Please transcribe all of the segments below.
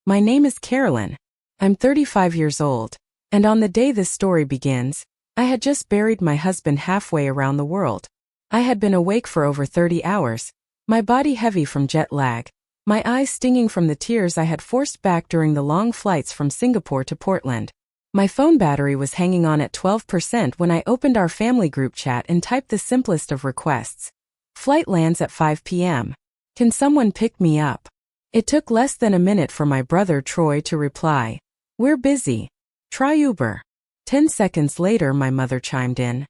My name is Carolyn. I'm 35 years old. And on the day this story begins, I had just buried my husband halfway around the world. I had been awake for over 30 hours, my body heavy from jet lag, my eyes stinging from the tears I had forced back during the long flights from Singapore to Portland. My phone battery was hanging on at 12% when I opened our family group chat and typed the simplest of requests. Flight lands at 5 p.m. Can someone pick me up? It took less than a minute for my brother Troy to reply. We're busy. Try Uber. 10 seconds later my mother chimed in.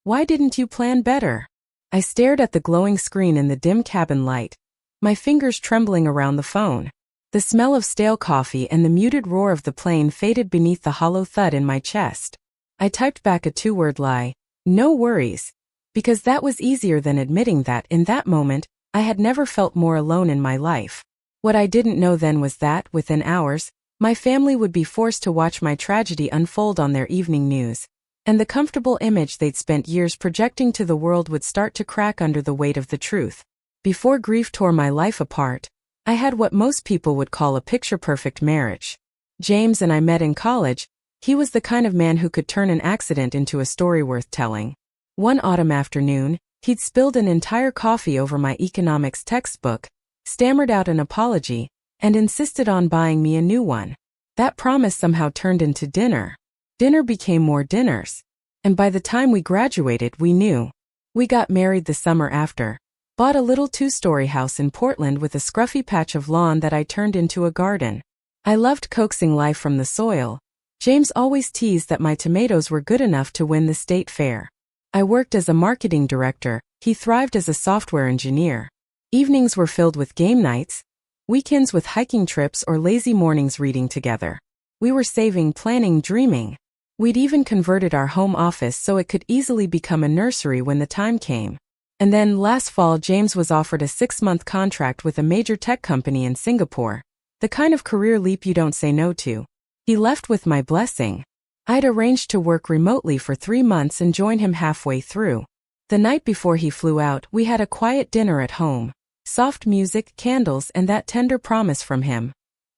Why didn't you plan better? I stared at the glowing screen in the dim cabin light, my fingers trembling around the phone. The smell of stale coffee and the muted roar of the plane faded beneath the hollow thud in my chest. I typed back a 2-word lie, no worries, because that was easier than admitting that in that moment, I had never felt more alone in my life. What I didn't know then was that, within hours, my family would be forced to watch my tragedy unfold on their evening news, and the comfortable image they'd spent years projecting to the world would start to crack under the weight of the truth. Before grief tore my life apart, I had what most people would call a picture-perfect marriage. James and I met in college. He was the kind of man who could turn an accident into a story worth telling. One autumn afternoon, he'd spilled an entire coffee over my economics textbook, stammered out an apology, and insisted on buying me a new one. That promise somehow turned into dinner. Dinner became more dinners. And by the time we graduated, we knew. We got married the summer after. Bought a little 2-story house in Portland with a scruffy patch of lawn that I turned into a garden. I loved coaxing life from the soil. James always teased that my tomatoes were good enough to win the state fair. I worked as a marketing director. He thrived as a software engineer. Evenings were filled with game nights, weekends with hiking trips or lazy mornings reading together. We were saving, planning, dreaming. We'd even converted our home office so it could easily become a nursery when the time came. And then, last fall, James was offered a 6-month contract with a major tech company in Singapore, the kind of career leap you don't say no to. He left with my blessing. I'd arranged to work remotely for 3 months and join him halfway through. The night before he flew out, we had a quiet dinner at home. Soft music, candles, and that tender promise from him.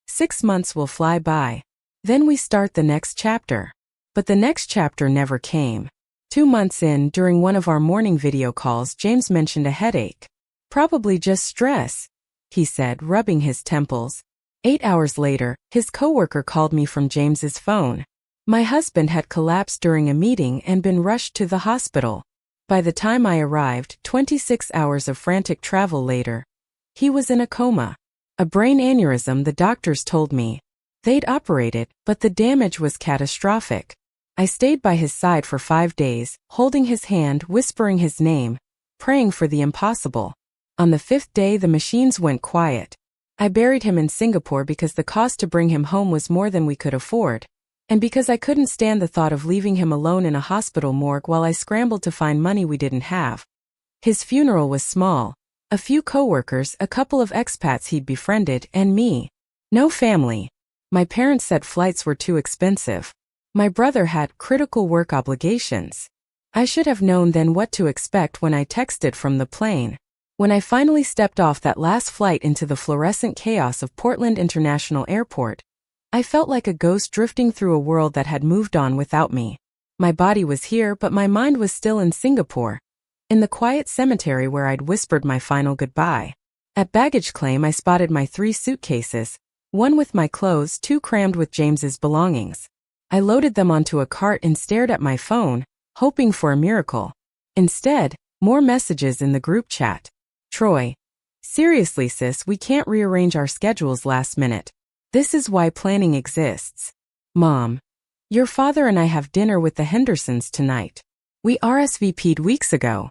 6 months will fly by. Then we start the next chapter. But the next chapter never came. 2 months in, during one of our morning video calls, James mentioned a headache. Probably just stress, he said, rubbing his temples. 8 hours later, his coworker called me from James's phone. My husband had collapsed during a meeting and been rushed to the hospital. By the time I arrived, 26 hours of frantic travel later, he was in a coma. A brain aneurysm, the doctors told me. They'd operated, but the damage was catastrophic. I stayed by his side for 5 days, holding his hand, whispering his name, praying for the impossible. On the 5th day, the machines went quiet. I buried him in Singapore because the cost to bring him home was more than we could afford, and because I couldn't stand the thought of leaving him alone in a hospital morgue while I scrambled to find money we didn't have. His funeral was small. A few coworkers, a couple of expats he'd befriended, and me. No family. My parents said flights were too expensive. My brother had critical work obligations. I should have known then what to expect when I texted from the plane. When I finally stepped off that last flight into the fluorescent chaos of Portland International Airport, I felt like a ghost drifting through a world that had moved on without me. My body was here, but my mind was still in Singapore, in the quiet cemetery where I'd whispered my final goodbye. At baggage claim, I spotted my 3 suitcases, one with my clothes, 2 crammed with James's belongings. I loaded them onto a cart and stared at my phone, hoping for a miracle. Instead, more messages in the group chat. Troy. Seriously, sis, we can't rearrange our schedules last minute. This is why planning exists. Mom. Your father and I have dinner with the Hendersons tonight. We RSVP'd weeks ago.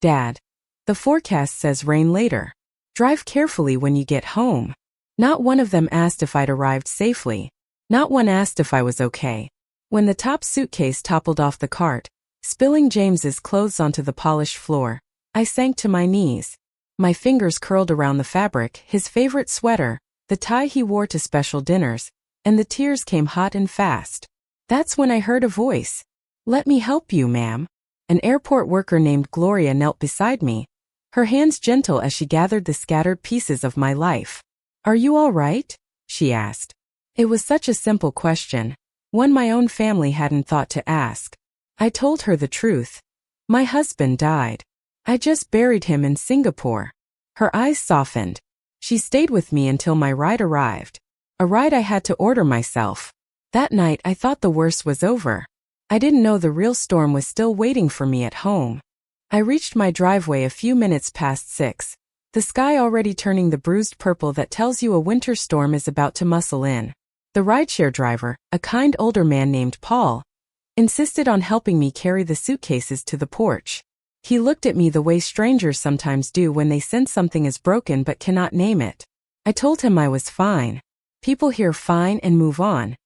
Dad. The forecast says rain later. Drive carefully when you get home. Not one of them asked if I'd arrived safely. Not one asked if I was okay. When the top suitcase toppled off the cart, spilling James's clothes onto the polished floor, I sank to my knees. My fingers curled around the fabric, his favorite sweater, the tie he wore to special dinners, and the tears came hot and fast. That's when I heard a voice. Let me help you, ma'am. An airport worker named Gloria knelt beside me, her hands gentle as she gathered the scattered pieces of my life. Are you all right? she asked. It was such a simple question, one my own family hadn't thought to ask. I told her the truth. My husband died. I just buried him in Singapore. Her eyes softened. She stayed with me until my ride arrived. A ride I had to order myself. That night I thought the worst was over. I didn't know the real storm was still waiting for me at home. I reached my driveway a few minutes past 6. The sky already turning the bruised purple that tells you a winter storm is about to muscle in. The rideshare driver, a kind older man named Paul, insisted on helping me carry the suitcases to the porch. He looked at me the way strangers sometimes do when they sense something is broken but cannot name it. I told him I was fine. People hear fine and move on.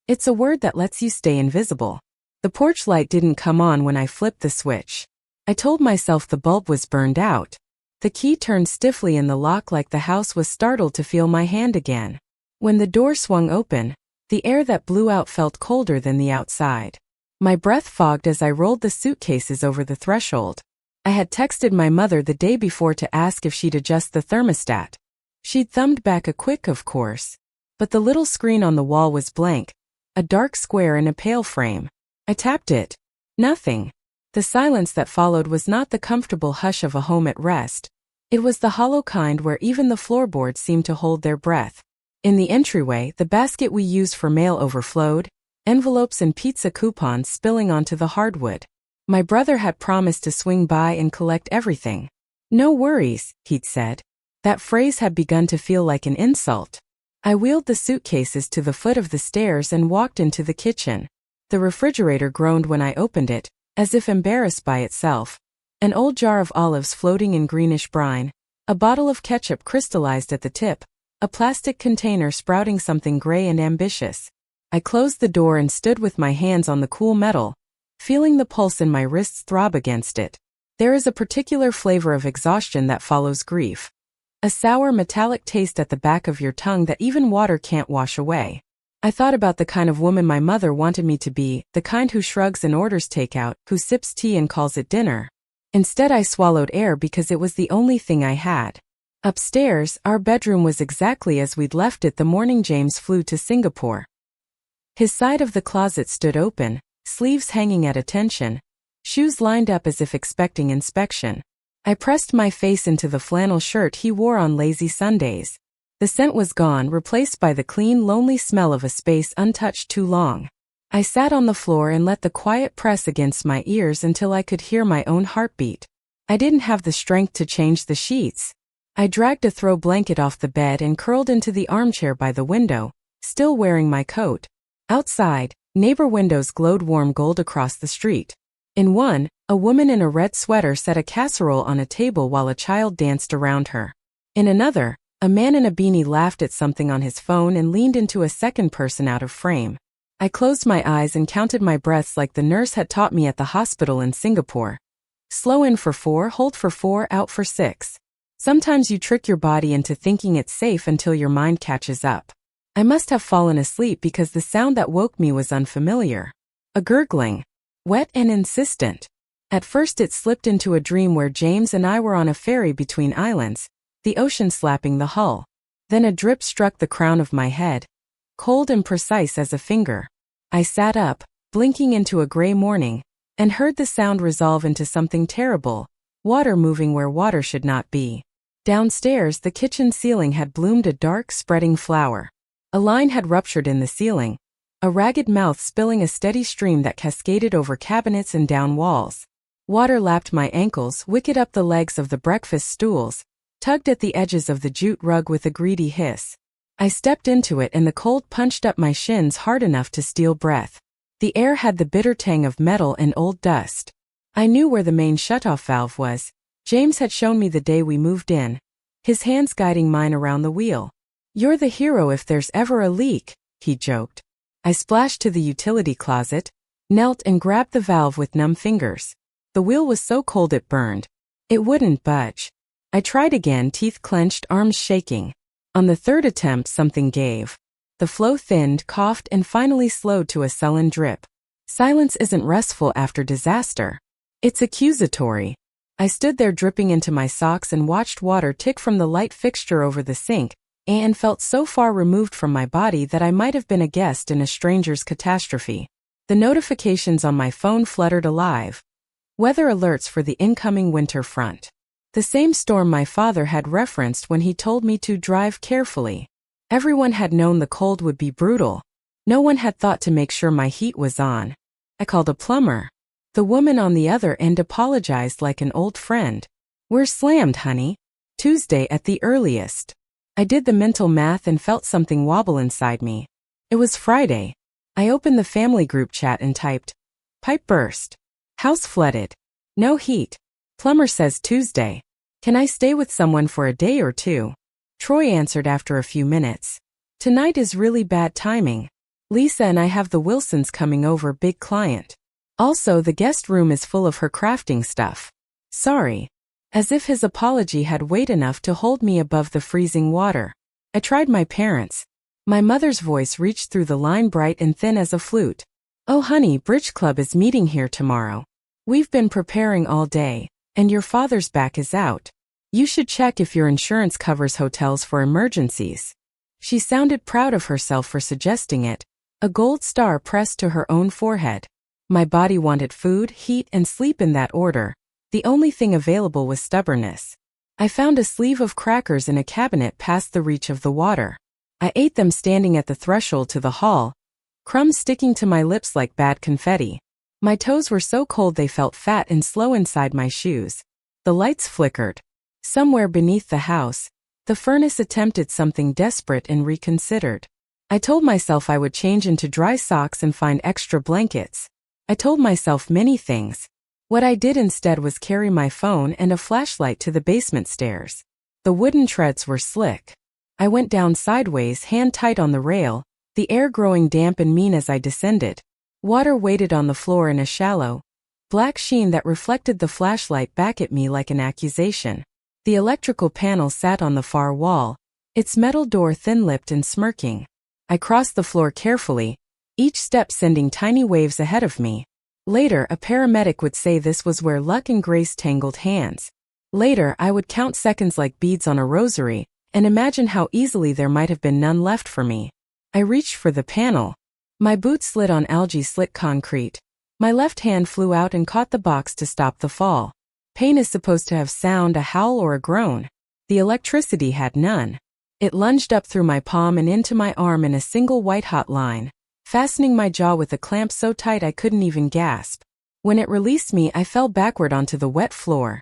It's a word that lets you stay invisible. The porch light didn't come on when I flipped the switch. I told myself the bulb was burned out. The key turned stiffly in the lock like the house was startled to feel my hand again. When the door swung open, the air that blew out felt colder than the outside. My breath fogged as I rolled the suitcases over the threshold. I had texted my mother the day before to ask if she'd adjust the thermostat. She'd thumbed back a quick, of course. But the little screen on the wall was blank, a dark square in a pale frame. I tapped it. Nothing. The silence that followed was not the comfortable hush of a home at rest. It was the hollow kind where even the floorboards seemed to hold their breath. In the entryway, the basket we used for mail overflowed, envelopes and pizza coupons spilling onto the hardwood. My brother had promised to swing by and collect everything. No worries, he'd said. That phrase had begun to feel like an insult. I wheeled the suitcases to the foot of the stairs and walked into the kitchen. The refrigerator groaned when I opened it, as if embarrassed by itself. An old jar of olives floating in greenish brine, a bottle of ketchup crystallized at the tip, a plastic container sprouting something gray and ambitious. I closed the door and stood with my hands on the cool metal, feeling the pulse in my wrists throb against it. There is a particular flavor of exhaustion that follows grief. A sour metallic taste at the back of your tongue that even water can't wash away. I thought about the kind of woman my mother wanted me to be, the kind who shrugs and orders takeout, who sips tea and calls it dinner. Instead I swallowed air because it was the only thing I had. Upstairs, our bedroom was exactly as we'd left it the morning James flew to Singapore. His side of the closet stood open, sleeves hanging at attention, shoes lined up as if expecting inspection. I pressed my face into the flannel shirt he wore on lazy Sundays. The scent was gone, replaced by the clean, lonely smell of a space untouched too long. I sat on the floor and let the quiet press against my ears until I could hear my own heartbeat. I didn't have the strength to change the sheets. I dragged a throw blanket off the bed and curled into the armchair by the window, still wearing my coat. Outside, neighbor windows glowed warm gold across the street. In one, a woman in a red sweater set a casserole on a table while a child danced around her. In another, a man in a beanie laughed at something on his phone and leaned into a second person out of frame. I closed my eyes and counted my breaths like the nurse had taught me at the hospital in Singapore. Slow in for 4, hold for 4, out for 6. Sometimes you trick your body into thinking it's safe until your mind catches up. I must have fallen asleep because the sound that woke me was unfamiliar. A gurgling. Wet and insistent. At first it slipped into a dream where James and I were on a ferry between islands, the ocean slapping the hull. Then a drip struck the crown of my head, cold and precise as a finger. I sat up, blinking into a gray morning, and heard the sound resolve into something terrible, water moving where water should not be. Downstairs, the kitchen ceiling had bloomed a dark, spreading flower. A line had ruptured in the ceiling, a ragged mouth spilling a steady stream that cascaded over cabinets and down walls. Water lapped my ankles, wicked up the legs of the breakfast stools, tugged at the edges of the jute rug with a greedy hiss. I stepped into it and the cold punched up my shins hard enough to steal breath. The air had the bitter tang of metal and old dust. I knew where the main shutoff valve was. James had shown me the day we moved in, his hands guiding mine around the wheel. "You're the hero if there's ever a leak," he joked. I splashed to the utility closet, knelt and grabbed the valve with numb fingers. The wheel was so cold it burned. It wouldn't budge. I tried again, teeth clenched, arms shaking. On the third attempt something gave. The flow thinned, coughed, and finally slowed to a sullen drip. Silence isn't restful after disaster. It's accusatory. I stood there dripping into my socks and watched water tick from the light fixture over the sink, and felt so far removed from my body that I might have been a guest in a stranger's catastrophe. The notifications on my phone fluttered alive. Weather alerts for the incoming winter front. The same storm my father had referenced when he told me to drive carefully. Everyone had known the cold would be brutal. No one had thought to make sure my heat was on. I called a plumber. The woman on the other end apologized like an old friend. "We're slammed, honey. Tuesday at the earliest." I did the mental math and felt something wobble inside me. It was Friday. I opened the family group chat and typed, "Pipe burst. House flooded. No heat. Plumber says Tuesday. Can I stay with someone for a day or two?" Troy answered after a few minutes. "Tonight is really bad timing. Lisa and I have the Wilsons coming over, big client. Also, the guest room is full of her crafting stuff. Sorry." As if his apology had weight enough to hold me above the freezing water. I tried my parents. My mother's voice reached through the line, bright and thin as a flute. "Oh honey, Bridge Club is meeting here tomorrow. We've been preparing all day, and your father's back is out. You should check if your insurance covers hotels for emergencies." She sounded proud of herself for suggesting it, a gold star pressed to her own forehead. My body wanted food, heat, and sleep in that order. The only thing available was stubbornness. I found a sleeve of crackers in a cabinet past the reach of the water. I ate them standing at the threshold to the hall, crumbs sticking to my lips like bad confetti. My toes were so cold they felt fat and slow inside my shoes. The lights flickered. Somewhere beneath the house, the furnace attempted something desperate and reconsidered. I told myself I would change into dry socks and find extra blankets. I told myself many things. What I did instead was carry my phone and a flashlight to the basement stairs. The wooden treads were slick. I went down sideways, hand tight on the rail, the air growing damp and mean as I descended. Water waited on the floor in a shallow, black sheen that reflected the flashlight back at me like an accusation. The electrical panel sat on the far wall, its metal door thin-lipped and smirking. I crossed the floor carefully, each step sending tiny waves ahead of me. Later, a paramedic would say this was where luck and grace tangled hands. Later, I would count seconds like beads on a rosary, and imagine how easily there might have been none left for me. I reached for the panel. My boot slid on algae-slick concrete. My left hand flew out and caught the box to stop the fall. Pain is supposed to have sound, a howl or a groan. The electricity had none. It lunged up through my palm and into my arm in a single white-hot line, fastening my jaw with a clamp so tight I couldn't even gasp. When it released me, I fell backward onto the wet floor,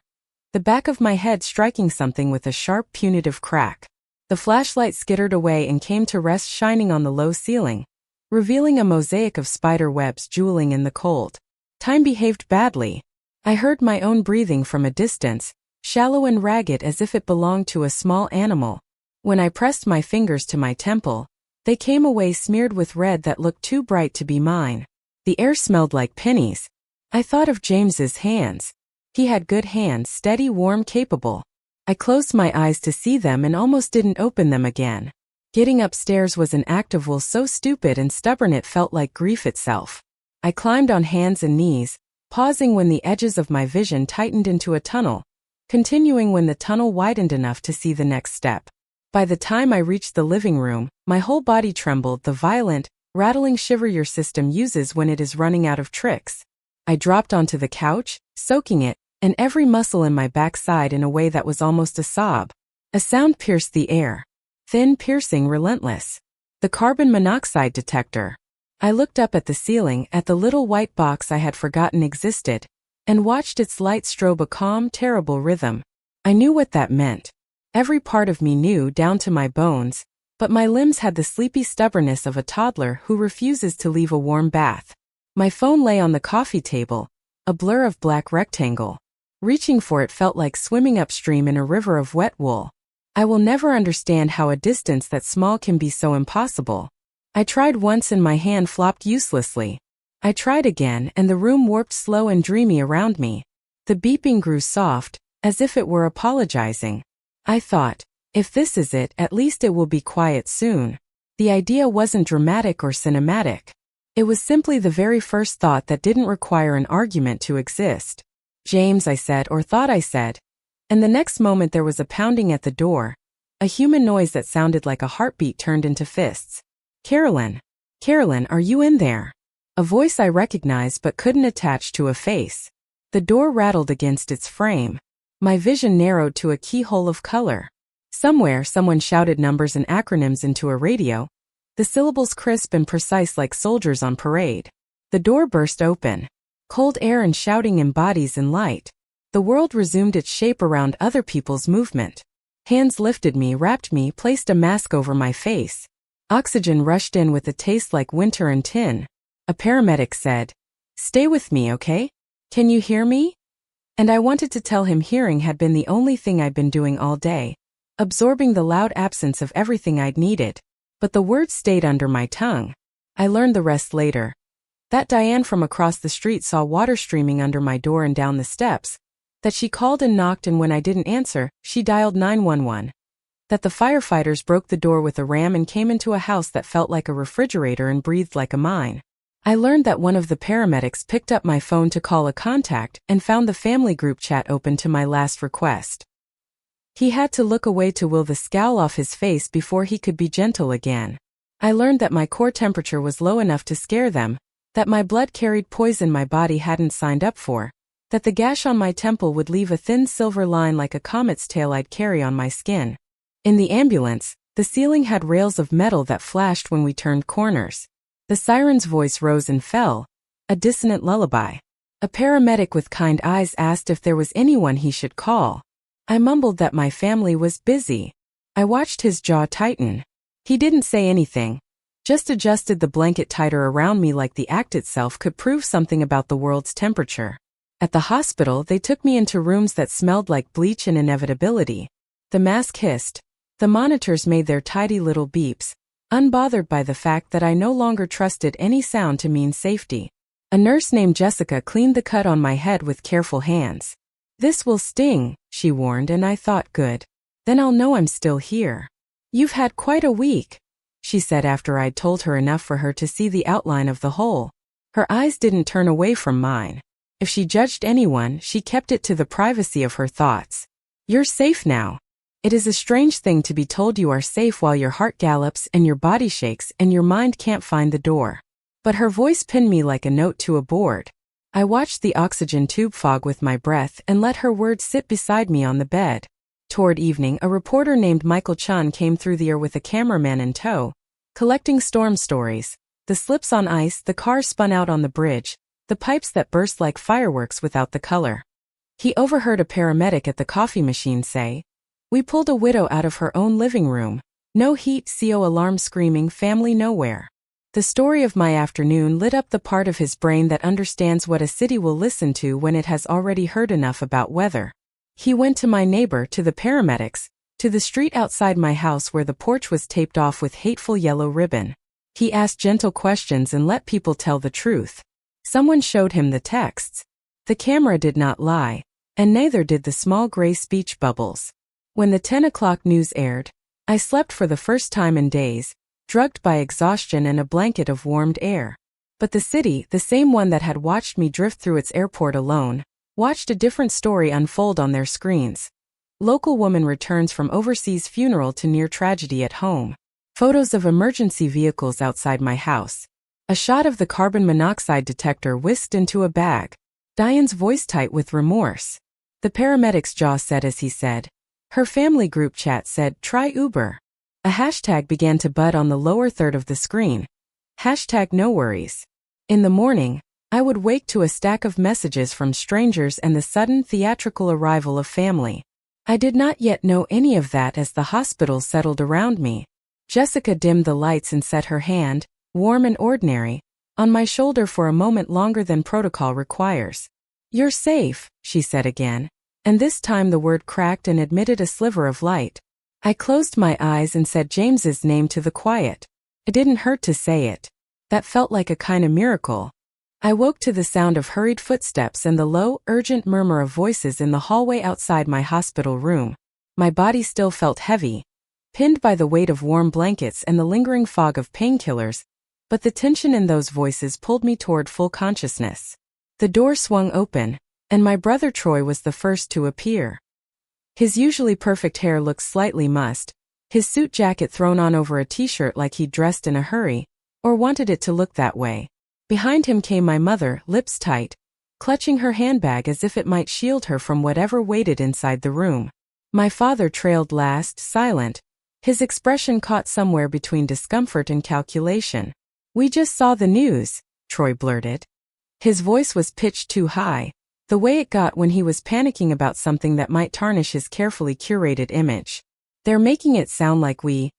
the back of my head striking something with a sharp, punitive crack. The flashlight skittered away and came to rest shining on the low ceiling, revealing a mosaic of spider webs jeweling in the cold. Time behaved badly. I heard my own breathing from a distance, shallow and ragged as if it belonged to a small animal. When I pressed my fingers to my temple, they came away smeared with red that looked too bright to be mine. The air smelled like pennies. I thought of James's hands. He had good hands, steady, warm, capable. I closed my eyes to see them and almost didn't open them again. Getting upstairs was an act of will so stupid and stubborn it felt like grief itself. I climbed on hands and knees, pausing when the edges of my vision tightened into a tunnel, continuing when the tunnel widened enough to see the next step. By the time I reached the living room, my whole body trembled, the violent, rattling shiver your system uses when it is running out of tricks. I dropped onto the couch, soaking it, and every muscle in my backside in a way that was almost a sob. A sound pierced the air. Thin, piercing, relentless. The carbon monoxide detector. I looked up at the ceiling, at the little white box I had forgotten existed, and watched its light strobe a calm, terrible rhythm. I knew what that meant. Every part of me knew, down to my bones, but my limbs had the sleepy stubbornness of a toddler who refuses to leave a warm bath. My phone lay on the coffee table, a blur of black rectangle. Reaching for it felt like swimming upstream in a river of wet wool. I will never understand how a distance that small can be so impossible. I tried once and my hand flopped uselessly. I tried again and the room warped slow and dreamy around me. The beeping grew soft, as if it were apologizing. I thought, if this is it, at least it will be quiet soon. The idea wasn't dramatic or cinematic. It was simply the very first thought that didn't require an argument to exist. "James," I said, or thought I said. And the next moment there was a pounding at the door, A human noise that sounded like a heartbeat turned into fists. Carolyn. Carolyn, are you in there? A voice I recognized but couldn't attach to a face. The door rattled against its frame. My vision narrowed to a keyhole of color. Somewhere, someone shouted numbers and acronyms into a radio, the syllables crisp and precise like soldiers on parade. The door burst open. Cold air and shouting in bodies and light. The world resumed its shape around other people's movement. Hands lifted me, wrapped me, placed a mask over my face. Oxygen rushed in with a taste like winter and tin. A paramedic said, "Stay with me, okay? Can you hear me?" And I wanted to tell him hearing had been the only thing I'd been doing all day, absorbing the loud absence of everything I'd needed. But the words stayed under my tongue. I learned the rest later. That Diane from across the street saw water streaming under my door and down the steps. That she called and knocked, and when I didn't answer, she dialed 911. That the firefighters broke the door with a ram and came into a house that felt like a refrigerator and breathed like a mine. I learned that one of the paramedics picked up my phone to call a contact and found the family group chat open to my last request. He had to look away to will the scowl off his face before he could be gentle again. I learned that my core temperature was low enough to scare them, that my blood carried poison my body hadn't signed up for, that the gash on my temple would leave a thin silver line like a comet's tail I'd carry on my skin. In the ambulance, the ceiling had rails of metal that flashed when we turned corners. The siren's voice rose and fell, a dissonant lullaby. A paramedic with kind eyes asked if there was anyone he should call. I mumbled that my family was busy. I watched his jaw tighten. He didn't say anything, just adjusted the blanket tighter around me like the act itself could prove something about the world's temperature. At the hospital, they took me into rooms that smelled like bleach and inevitability. The mask hissed. The monitors made their tidy little beeps, unbothered by the fact that I no longer trusted any sound to mean safety. A nurse named Jessica cleaned the cut on my head with careful hands. "This will sting," she warned, and I thought, good. Then I'll know I'm still here. "You've had quite a week," she said after I'd told her enough for her to see the outline of the hole. Her eyes didn't turn away from mine. If she judged anyone, she kept it to the privacy of her thoughts. "You're safe now." It is a strange thing to be told you are safe while your heart gallops and your body shakes and your mind can't find the door. But her voice pinned me like a note to a board. I watched the oxygen tube fog with my breath and let her words sit beside me on the bed. Toward evening, a reporter named Michael Chun came through the air with a cameraman in tow, collecting storm stories. The slips on ice, the car spun out on the bridge, the pipes that burst like fireworks without the color. He overheard a paramedic at the coffee machine say, "We pulled a widow out of her own living room. No heat, CO alarm screaming, family nowhere." The story of my afternoon lit up the part of his brain that understands what a city will listen to when it has already heard enough about weather. He went to my neighbor, to the paramedics, to the street outside my house where the porch was taped off with hateful yellow ribbon. He asked gentle questions and let people tell the truth. Someone showed him the texts. The camera did not lie, and neither did the small gray speech bubbles. When the 10 o'clock news aired, I slept for the first time in days, drugged by exhaustion and a blanket of warmed air. But the city, the same one that had watched me drift through its airport alone, watched a different story unfold on their screens. Local woman returns from overseas funeral to near tragedy at home. Photos of emergency vehicles outside my house. A shot of the carbon monoxide detector whisked into a bag. Diane's voice tight with remorse. The paramedic's jaw set as he said. Her family group chat said, "Try Uber." A hashtag began to bud on the lower third of the screen. Hashtag no worries. In the morning, I would wake to a stack of messages from strangers and the sudden theatrical arrival of family. I did not yet know any of that as the hospital settled around me. Jessica dimmed the lights and set her hand, warm and ordinary, on my shoulder for a moment longer than protocol requires. "You're safe," she said again. And this time the word cracked and admitted a sliver of light. I closed my eyes and said James's name to the quiet. It didn't hurt to say it. That felt like a kind of miracle. I woke to the sound of hurried footsteps and the low, urgent murmur of voices in the hallway outside my hospital room. My body still felt heavy, pinned by the weight of warm blankets and the lingering fog of painkillers, but the tension in those voices pulled me toward full consciousness. The door swung open, and my brother Troy was the first to appear. His usually perfect hair looked slightly mussed, his suit jacket thrown on over a t-shirt like he'd dressed in a hurry, or wanted it to look that way. Behind him came my mother, lips tight, clutching her handbag as if it might shield her from whatever waited inside the room. My father trailed last, silent, his expression caught somewhere between discomfort and calculation. "We just saw the news," Troy blurted. His voice was pitched too high, the way it got when he was panicking about something that might tarnish his carefully curated image. "They're making it sound like we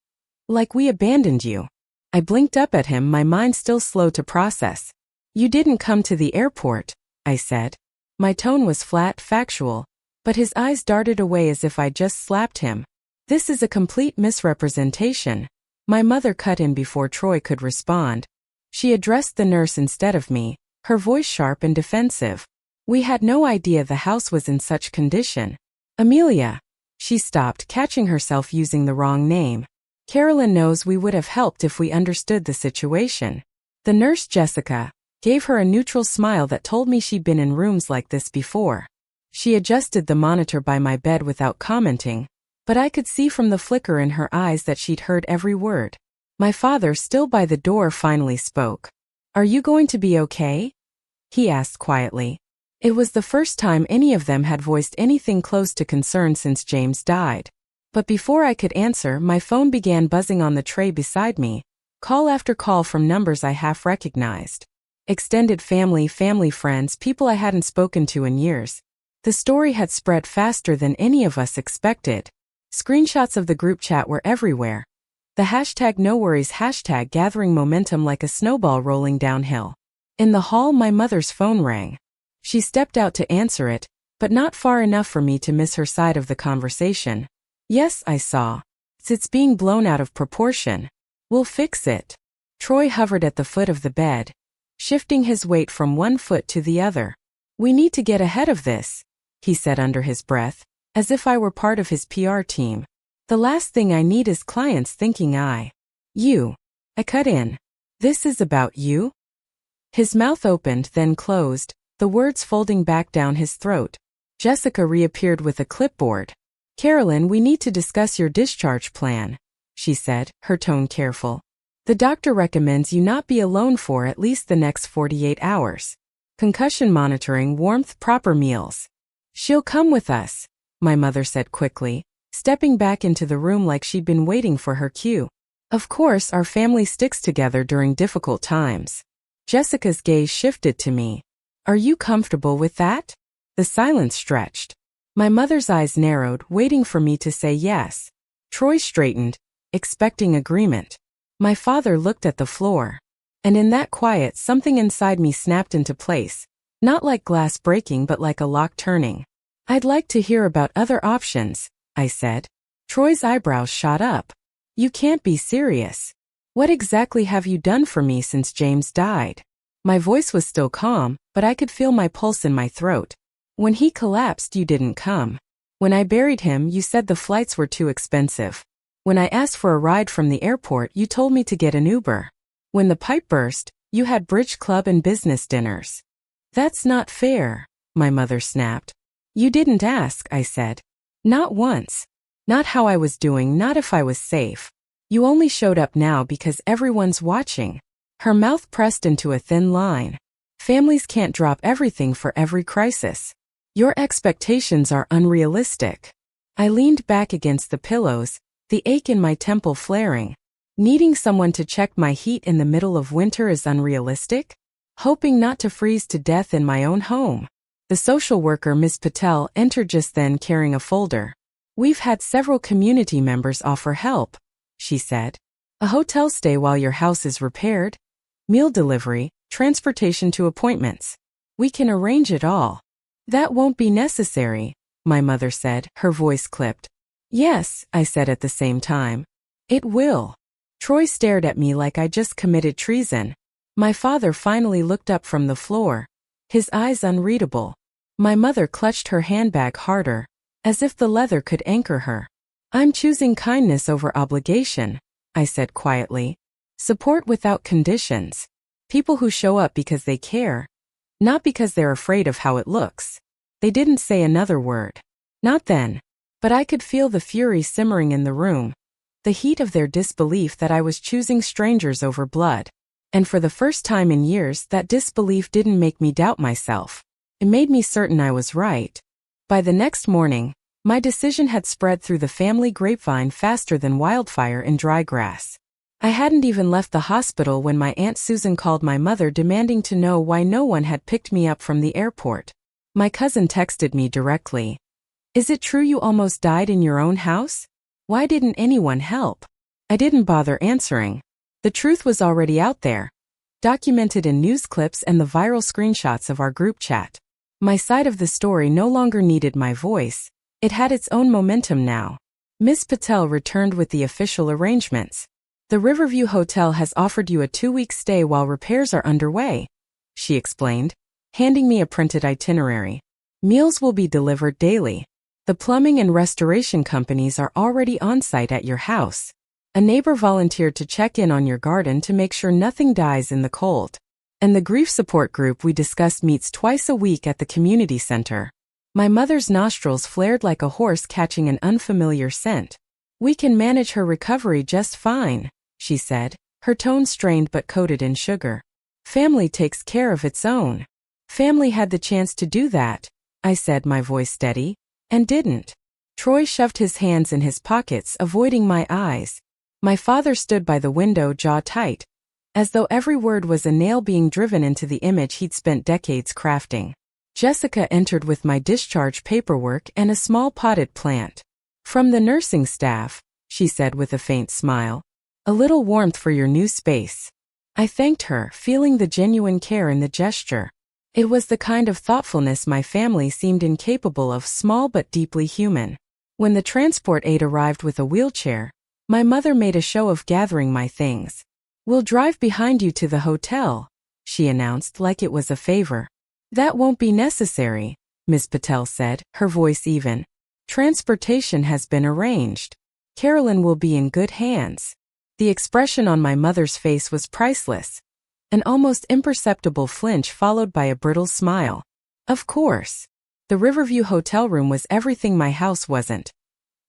abandoned you." I blinked up at him, my mind still slow to process. "You didn't come to the airport," I said. My tone was flat, factual, but his eyes darted away as if I'd just slapped him. "This is a complete misrepresentation." My mother cut in before Troy could respond. She addressed the nurse instead of me, her voice sharp and defensive. "We had no idea the house was in such condition. Amelia." She stopped, catching herself using the wrong name. "Carolyn knows we would have helped if we understood the situation." The nurse, Jessica, gave her a neutral smile that told me she'd been in rooms like this before. She adjusted the monitor by my bed without commenting, but I could see from the flicker in her eyes that she'd heard every word. My father, still by the door, finally spoke. "Are you going to be okay?" he asked quietly. It was the first time any of them had voiced anything close to concern since James died. But before I could answer, my phone began buzzing on the tray beside me, call after call from numbers I half recognized. Extended family, friends, people I hadn't spoken to in years. The story had spread faster than any of us expected. Screenshots of the group chat were everywhere. The #NoWorries hashtag gathering momentum like a snowball rolling downhill. In the hall, my mother's phone rang. She stepped out to answer it, but not far enough for me to miss her side of the conversation. "Yes, I saw. It's being blown out of proportion. We'll fix it." Troy hovered at the foot of the bed, shifting his weight from one foot to the other. "We need to get ahead of this," he said under his breath, as if I were part of his PR team. "The last thing I need is clients thinking I cut in. This is about you?" His mouth opened, then closed, the words folding back down his throat. Jessica reappeared with a clipboard. "Carolyn, we need to discuss your discharge plan," she said, her tone careful. "The doctor recommends you not be alone for at least the next 48 hours. Concussion monitoring, warmth, proper meals." "She'll come with us," my mother said quickly, stepping back into the room like she'd been waiting for her cue. "Of course, our family sticks together during difficult times." Jessica's gaze shifted to me. "Are you comfortable with that?" The silence stretched. My mother's eyes narrowed, waiting for me to say yes. Troy straightened, expecting agreement. My father looked at the floor. And in that quiet, something inside me snapped into place. Not like glass breaking, but like a lock turning. "I'd like to hear about other options," I said. Troy's eyebrows shot up. "You can't be serious. What exactly have you done for me since James died?" My voice was still calm, but I could feel my pulse in my throat. "When he collapsed, you didn't come. When I buried him, you said the flights were too expensive. When I asked for a ride from the airport, you told me to get an Uber. When the pipe burst, you had bridge club and business dinners." "That's not fair," my mother snapped. "You didn't ask," I said. "Not once. Not how I was doing, not if I was safe. You only showed up now because everyone's watching." Her mouth pressed into a thin line. "Families can't drop everything for every crisis. Your expectations are unrealistic." I leaned back against the pillows, the ache in my temple flaring. Needing someone to check my heat in the middle of winter is unrealistic? Hoping not to freeze to death in my own home. The social worker, Ms. Patel, entered just then carrying a folder. "We've had several community members offer help," she said. "A hotel stay while your house is repaired, meal delivery, transportation to appointments. We can arrange it all." "That won't be necessary," my mother said, her voice clipped. "Yes," I said at the same time. "It will." Troy stared at me like I just committed treason. My father finally looked up from the floor, his eyes unreadable. My mother clutched her handbag harder, as if the leather could anchor her. "I'm choosing kindness over obligation," I said quietly. "Support without conditions. People who show up because they care, not because they're afraid of how it looks." They didn't say another word. Not then. But I could feel the fury simmering in the room. the heat of their disbelief that I was choosing strangers over blood. And for the first time in years, that disbelief didn't make me doubt myself. It made me certain I was right. By the next morning, my decision had spread through the family grapevine faster than wildfire in dry grass. I hadn't even left the hospital when my Aunt Susan called my mother demanding to know why no one had picked me up from the airport. My cousin texted me directly. "Is it true you almost died in your own house? Why didn't anyone help?" I didn't bother answering. The truth was already out there, documented in news clips and the viral screenshots of our group chat. My side of the story no longer needed my voice. It had its own momentum now. Ms. Patel returned with the official arrangements. "The Riverview Hotel has offered you a 2-week stay while repairs are underway," she explained, handing me a printed itinerary. "Meals will be delivered daily. The plumbing and restoration companies are already on site at your house. A neighbor volunteered to check in on your garden to make sure nothing dies in the cold. And the grief support group we discussed meets twice a week at the community center." My mother's nostrils flared like a horse catching an unfamiliar scent. "We can manage her recovery just fine," she said, her tone strained but coated in sugar. "Family takes care of its own." "Family had the chance to do that," I said, my voice steady, "and didn't." Troy shoved his hands in his pockets, avoiding my eyes. My father stood by the window, jaw tight, as though every word was a nail being driven into the image he'd spent decades crafting. Jessica entered with my discharge paperwork and a small potted plant. "From the nursing staff," she said with a faint smile. "A little warmth for your new space." I thanked her, feeling the genuine care in the gesture. It was the kind of thoughtfulness my family seemed incapable of, small but deeply human. When the transport aide arrived with a wheelchair, my mother made a show of gathering my things. "We'll drive behind you to the hotel," she announced like it was a favor. "That won't be necessary," Ms. Patel said, her voice even. "Transportation has been arranged. Carolyn will be in good hands." The expression on my mother's face was priceless. An almost imperceptible flinch followed by a brittle smile. Of course. The Riverview hotel room was everything my house wasn't.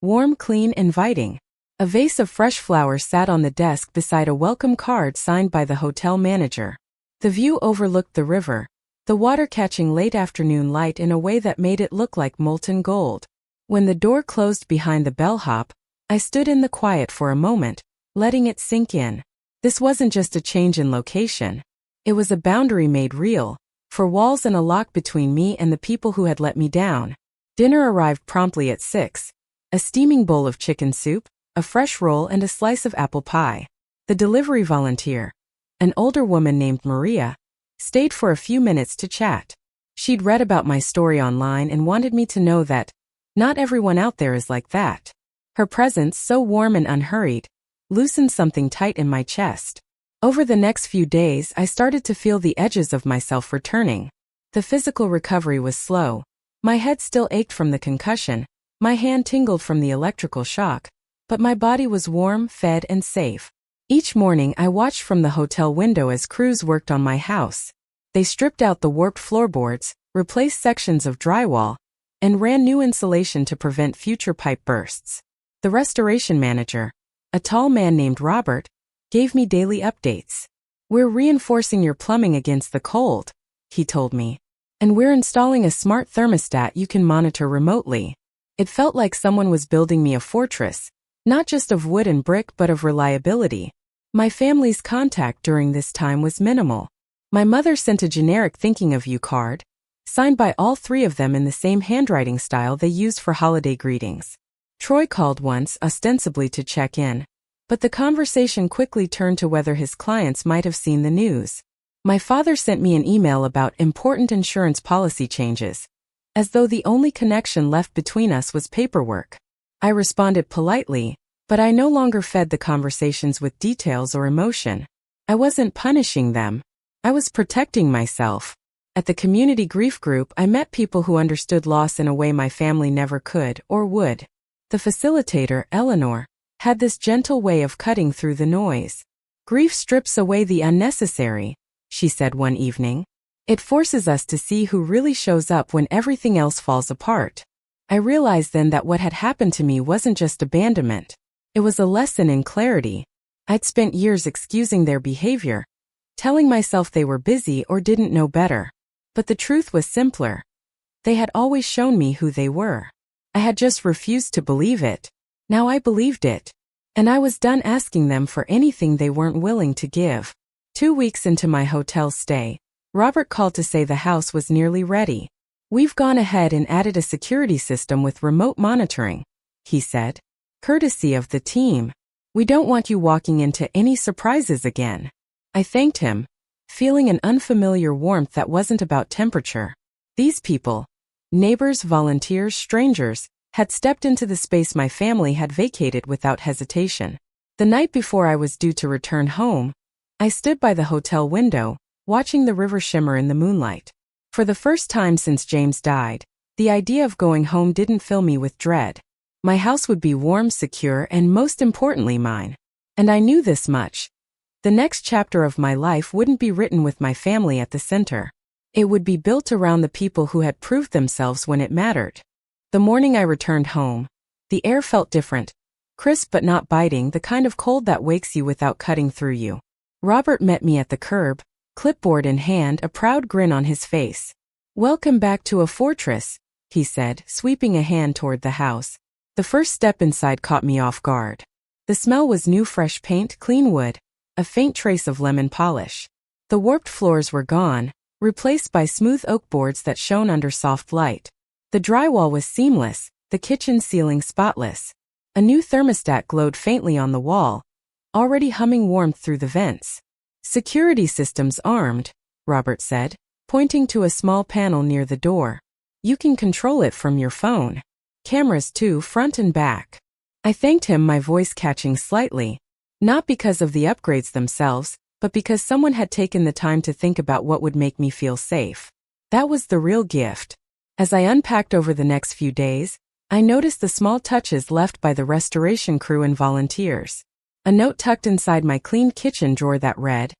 Warm, clean, inviting. A vase of fresh flowers sat on the desk beside a welcome card signed by the hotel manager. The view overlooked the river, the water catching late afternoon light in a way that made it look like molten gold. When the door closed behind the bellhop, I stood in the quiet for a moment, letting it sink in. This wasn't just a change in location. It was a boundary made real, for walls and a lock between me and the people who had let me down. Dinner arrived promptly at 6. A steaming bowl of chicken soup, a fresh roll and a slice of apple pie. The delivery volunteer, an older woman named Maria, stayed for a few minutes to chat. She'd read about my story online and wanted me to know that not everyone out there is like that. Her presence, so warm and unhurried, loosened something tight in my chest. Over the next few days, I started to feel the edges of myself returning. The physical recovery was slow. My head still ached from the concussion, my hand tingled from the electrical shock, but my body was warm, fed, and safe. Each morning I watched from the hotel window as crews worked on my house. They stripped out the warped floorboards, replaced sections of drywall, and ran new insulation to prevent future pipe bursts. The restoration manager, a tall man named Robert, gave me daily updates. "We're reinforcing your plumbing against the cold," he told me. "And we're installing a smart thermostat you can monitor remotely." It felt like someone was building me a fortress, not just of wood and brick but of reliability. My family's contact during this time was minimal. My mother sent a generic thinking of you card, signed by all three of them in the same handwriting style they used for holiday greetings. Troy called once, ostensibly to check in, but the conversation quickly turned to whether his clients might have seen the news. My father sent me an email about important insurance policy changes, as though the only connection left between us was paperwork. I responded politely, but I no longer fed the conversations with details or emotion. I wasn't punishing them. I was protecting myself. At the community grief group, I met people who understood loss in a way my family never could or would. The facilitator, Eleanor, had this gentle way of cutting through the noise. "Grief strips away the unnecessary," she said one evening. "It forces us to see who really shows up when everything else falls apart." I realized then that what had happened to me wasn't just abandonment. It was a lesson in clarity. I'd spent years excusing their behavior, telling myself they were busy or didn't know better. But the truth was simpler. They had always shown me who they were. I had just refused to believe it. Now I believed it. And I was done asking them for anything they weren't willing to give. 2 weeks into my hotel stay, Robert called to say the house was nearly ready. "We've gone ahead and added a security system with remote monitoring," he said. "Courtesy of the team. We don't want you walking into any surprises again." I thanked him, feeling an unfamiliar warmth that wasn't about temperature. These people, neighbors, volunteers, strangers, had stepped into the space my family had vacated without hesitation. The night before I was due to return home, I stood by the hotel window, watching the river shimmer in the moonlight. For the first time since James died, the idea of going home didn't fill me with dread. My house would be warm, secure, and most importantly mine. And I knew this much. The next chapter of my life wouldn't be written with my family at the center. It would be built around the people who had proved themselves when it mattered. The morning I returned home, the air felt different, crisp but not biting, the kind of cold that wakes you without cutting through you. Robert met me at the curb, clipboard in hand, a proud grin on his face. "Welcome back to a fortress," he said, sweeping a hand toward the house. The first step inside caught me off guard. The smell was new, fresh paint, clean wood, a faint trace of lemon polish. The warped floors were gone, replaced by smooth oak boards that shone under soft light. The drywall was seamless, the kitchen ceiling spotless. A new thermostat glowed faintly on the wall, already humming warmth through the vents. "Security systems armed," Robert said, pointing to a small panel near the door. "You can control it from your phone. Cameras too, front and back." I thanked him, my voice catching slightly. Not because of the upgrades themselves, but because someone had taken the time to think about what would make me feel safe. That was the real gift. As I unpacked over the next few days, I noticed the small touches left by the restoration crew and volunteers. A note tucked inside my cleaned kitchen drawer that read,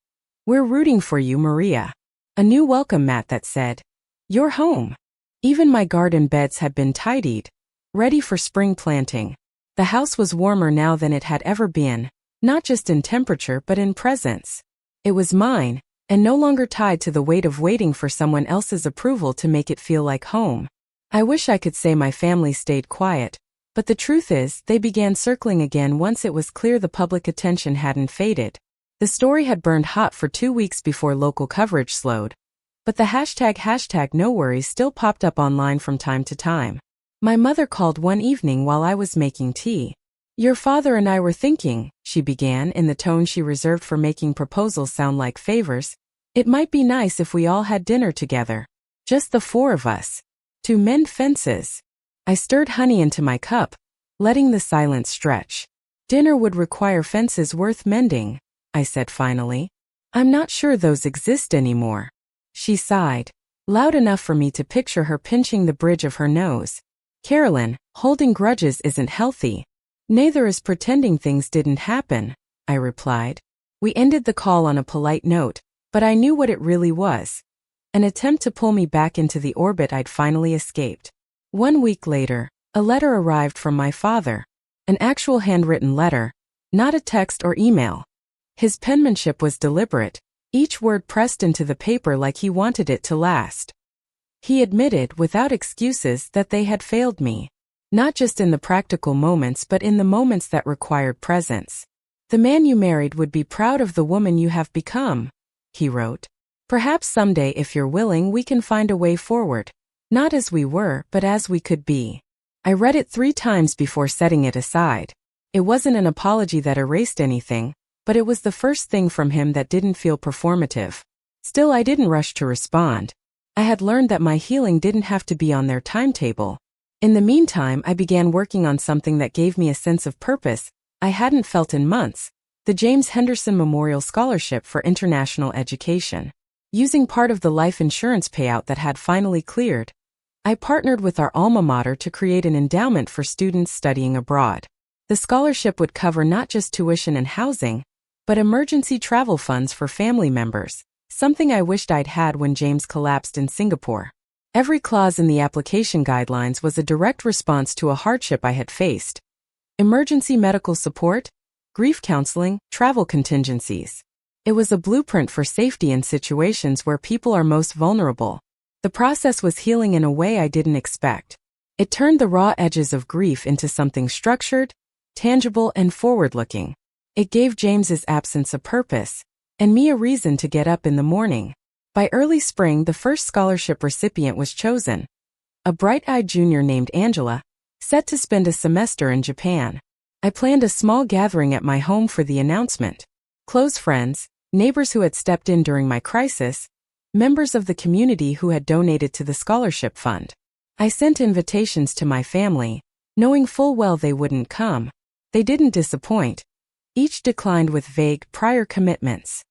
"We're rooting for you, Maria." A new welcome mat that said, "You're home." Even my garden beds had been tidied, ready for spring planting. The house was warmer now than it had ever been, not just in temperature but in presence. It was mine, and no longer tied to the weight of waiting for someone else's approval to make it feel like home. I wish I could say my family stayed quiet, but the truth is, they began circling again once it was clear the public attention hadn't faded. The story had burned hot for 2 weeks before local coverage slowed, but the hashtag no worries still popped up online from time to time. My mother called one evening while I was making tea. "Your father and I were thinking," she began in the tone she reserved for making proposals sound like favors, "it might be nice if we all had dinner together. Just the 4 of us. To mend fences." I stirred honey into my cup, letting the silence stretch. "Dinner would require fences worth mending," I said finally. "I'm not sure those exist anymore." She sighed, loud enough for me to picture her pinching the bridge of her nose. "Carolyn, holding grudges isn't healthy. Neither is pretending things didn't happen," I replied. We ended the call on a polite note, but I knew what it really was. An attempt to pull me back into the orbit I'd finally escaped. 1 week later, a letter arrived from my father. An actual handwritten letter, not a text or email. His penmanship was deliberate, each word pressed into the paper like he wanted it to last. He admitted, without excuses, that they had failed me. Not just in the practical moments but in the moments that required presence. "The man you married would be proud of the woman you have become," he wrote. "Perhaps someday, if you're willing, we can find a way forward. Not as we were, but as we could be." I read it 3 times before setting it aside. It wasn't an apology that erased anything, but it was the first thing from him that didn't feel performative. Still, I didn't rush to respond. I had learned that my healing didn't have to be on their timetable. In the meantime, I began working on something that gave me a sense of purpose I hadn't felt in months: the James Henderson Memorial Scholarship for International Education. Using part of the life insurance payout that had finally cleared, I partnered with our alma mater to create an endowment for students studying abroad. The scholarship would cover not just tuition and housing, but emergency travel funds for family members, something I wished I'd had when James collapsed in Singapore. Every clause in the application guidelines was a direct response to a hardship I had faced. emergency medical support, grief counseling, travel contingencies. It was a blueprint for safety in situations where people are most vulnerable. The process was healing in a way I didn't expect. It turned the raw edges of grief into something structured, tangible, and forward-looking. It gave James's absence a purpose, and me a reason to get up in the morning. By early spring, the first scholarship recipient was chosen. A bright-eyed junior named Angela, set to spend a semester in Japan. I planned a small gathering at my home for the announcement. Close friends, neighbors who had stepped in during my crisis, members of the community who had donated to the scholarship fund. I sent invitations to my family, knowing full well they wouldn't come. They didn't disappoint. Each declined with vague, prior commitments.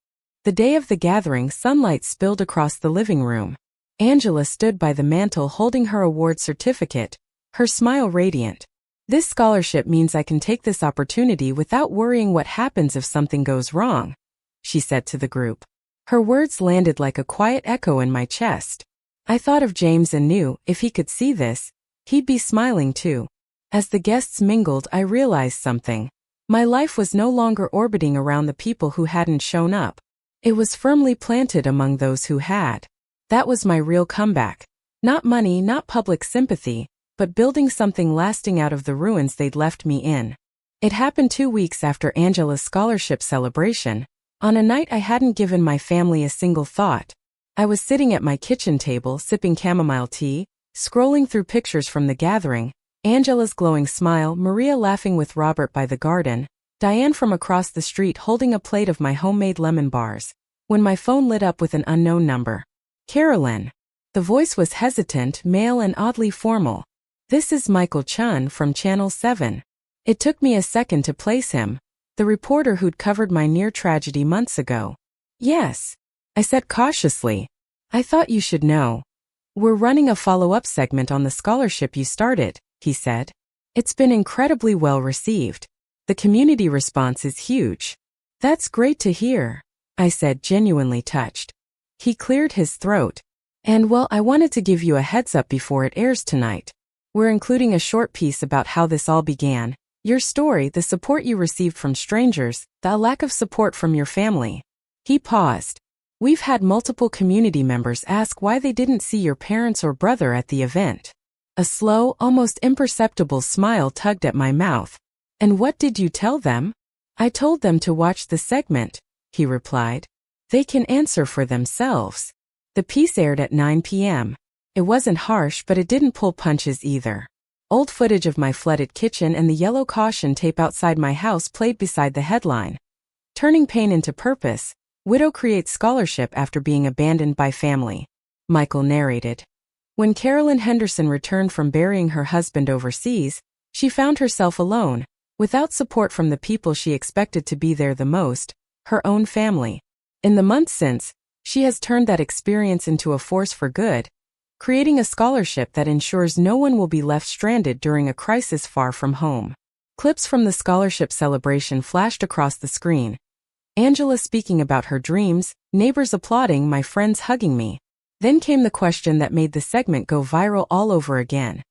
The day of the gathering, sunlight spilled across the living room. Angela stood by the mantel holding her award certificate, her smile radiant. "This scholarship means I can take this opportunity without worrying what happens if something goes wrong," she said to the group. Her words landed like a quiet echo in my chest. I thought of James and knew, if he could see this, he'd be smiling too. As the guests mingled, I realized something. My life was no longer orbiting around the people who hadn't shown up. It was firmly planted among those who had. That was my real comeback. Not money, not public sympathy, but building something lasting out of the ruins they'd left me in. It happened 2 weeks after Angela's scholarship celebration, on a night I hadn't given my family a single thought. I was sitting at my kitchen table sipping chamomile tea, scrolling through pictures from the gathering, Angela's glowing smile, Maria laughing with Robert by the garden, Diane from across the street holding a plate of my homemade lemon bars, when my phone lit up with an unknown number. "Carolyn." The voice was hesitant, male, and oddly formal. "This is Michael Chun from Channel 7. It took me a second to place him, the reporter who'd covered my near tragedy months ago. "Yes," I said cautiously. "I thought you should know. We're running a follow-up segment on the scholarship you started," he said. "It's been incredibly well received. The community response is huge." "That's great to hear," I said, genuinely touched. He cleared his throat. "And well, I wanted to give you a heads up before it airs tonight. We're including a short piece about how this all began, your story, the support you received from strangers, the lack of support from your family." He paused. "We've had multiple community members ask why they didn't see your parents or brother at the event." A slow, almost imperceptible smile tugged at my mouth. "And what did you tell them?" "I told them to watch the segment," he replied. "They can answer for themselves." The piece aired at 9 p.m. It wasn't harsh, but it didn't pull punches either. Old footage of my flooded kitchen and the yellow caution tape outside my house played beside the headline. "Turning pain into purpose. Widow creates scholarship after being abandoned by family," Michael narrated. When Carolyn Henderson returned from burying her husband overseas, she found herself alone, without support from the people she expected to be there the most, her own family. In the months since, she has turned that experience into a force for good, creating a scholarship that ensures no one will be left stranded during a crisis far from home. Clips from the scholarship celebration flashed across the screen. Angela speaking about her dreams, neighbors applauding, my friends hugging me. Then came the question that made the segment go viral all over again.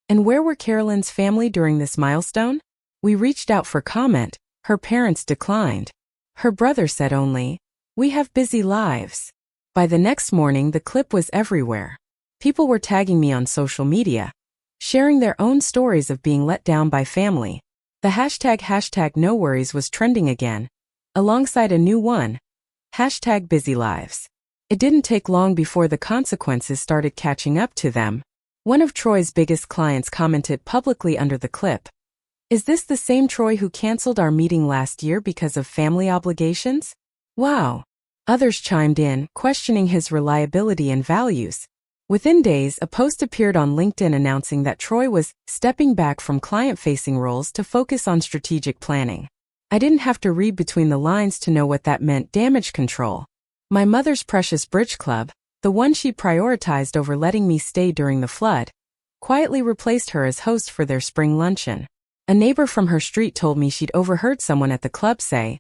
And where were Carolyn's family during this milestone? We reached out for comment, her parents declined. Her brother said only, "We have busy lives." By the next morning, the clip was everywhere. People were tagging me on social media, sharing their own stories of being let down by family. The hashtag no worries was trending again, alongside a new one, hashtag busy lives. It didn't take long before the consequences started catching up to them. One of Troy's biggest clients commented publicly under the clip, "Is this the same Troy who canceled our meeting last year because of family obligations? Wow." Others chimed in, questioning his reliability and values. Within days, a post appeared on LinkedIn announcing that Troy was stepping back from client-facing roles to focus on strategic planning. I didn't have to read between the lines to know what that meant: damage control. My mother's precious bridge club, the one she prioritized over letting me stay during the flood, quietly replaced her as host for their spring luncheon. A neighbor from her street told me she'd overheard someone at the club say,